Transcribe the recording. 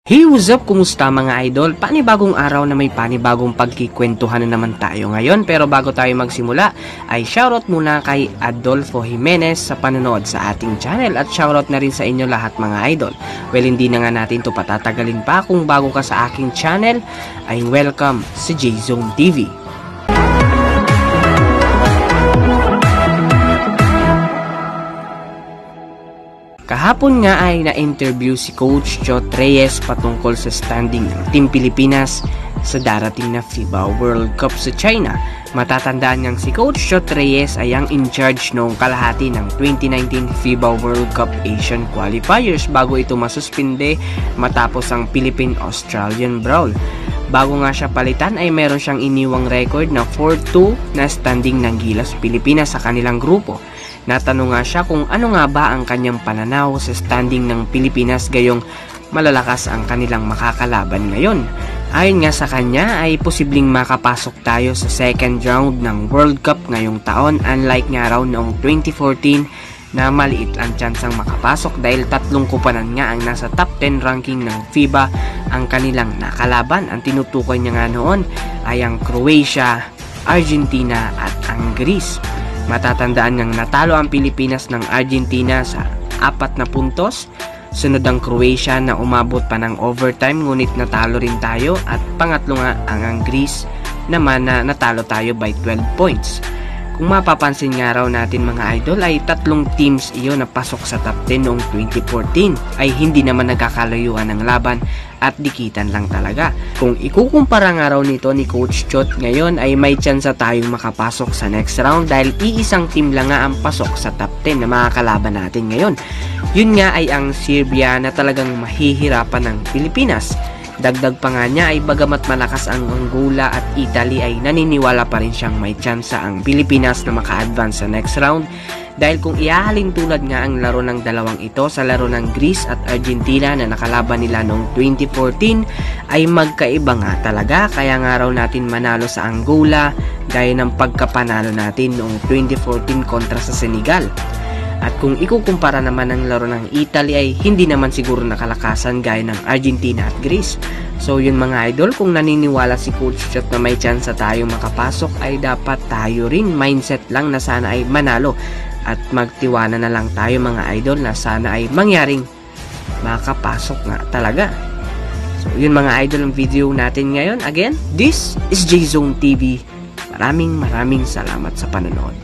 Hey, what's up? Kumusta mga idol? Panibagong araw na may panibagong pagkikwentuhan na naman tayo ngayon. Pero bago tayo magsimula, ay shoutout muna kay Adolfo Jimenez sa panonood sa ating channel. At shoutout na rin sa inyo lahat mga idol. Well, hindi na nga natin to patatagalin pa. Kung bago ka sa aking channel, ay welcome sa J-Zone TV. Kahapon nga ay na-interview si Coach Chot Reyes patungkol sa standing ng Team Pilipinas sa darating na FIBA World Cup sa China. Matatandaan niyang si Coach Chot Reyes ay ang in-charge noong kalahati ng 2019 FIBA World Cup Asian Qualifiers bago ito masuspinde matapos ang Philippine-Australian Brawl. Bago nga siya palitan ay meron siyang iniwang record na 4-2 na standing ng Gilas Pilipinas sa kanilang grupo. Natanong nga siya kung ano nga ba ang kanyang pananaw sa standing ng Pilipinas gayong malalakas ang kanilang makakalaban ngayon. Ayon nga sa kanya ay posibleng makapasok tayo sa second round ng World Cup ngayong taon, unlike nga raw noong 2014 na maliit ang tsansang makapasok dahil 3 kupanan nga ang nasa top 10 ranking ng FIBA ang kanilang nakalaban. Ang tinutukoy niya nga noon ay ang Croatia, Argentina at ang Greece. Matatandaan ngang natalo ang Pilipinas ng Argentina sa 4 na puntos. Sunod ang Croatia na umabot pa ng overtime ngunit natalo rin tayo. At pangatlo nga ang Greece naman na natalo tayo by 12 points. Kung mapapansin nga raw natin mga idol ay 3 teams iyon na pasok sa top 10 noong 2014 ay hindi naman nagkakalayuan ng laban at dikitan lang talaga. Kung ikukumpara nga raw nito ni Coach Chot ngayon ay may tsansa tayong makapasok sa next round dahil iisang team lang nga ang pasok sa top 10 na makakalaban natin ngayon. Yun nga ay ang Serbia na talagang mahihirapan ng Pilipinas. Dagdag pa nga niya ay bagamat malakas ang Angola at Italy ay naniniwala pa rin siyang may tsansa ang Pilipinas na maka-advance sa next round dahil kung ihahalin tulad nga ang laro ng dalawang ito sa laro ng Greece at Argentina na nakalaban nila noong 2014 ay magkaiba nga talaga, kaya nga raw natin manalo sa Angola gaya ng pagkapanalo natin noong 2014 kontra sa Senegal. At kung ikukumpara naman ang laro ng Italy ay hindi naman siguro nakalakasan gaya ng Argentina at Greece. So yun mga idol, kung naniniwala si Coach Chot na may chance tayo makapasok ay dapat tayo rin mindset lang na sana ay manalo. At magtiwala na lang tayo mga idol na sana ay mangyaring makapasok nga talaga. So yun mga idol ang video natin ngayon. Again, this is J-Zone TV. Maraming salamat sa panonood.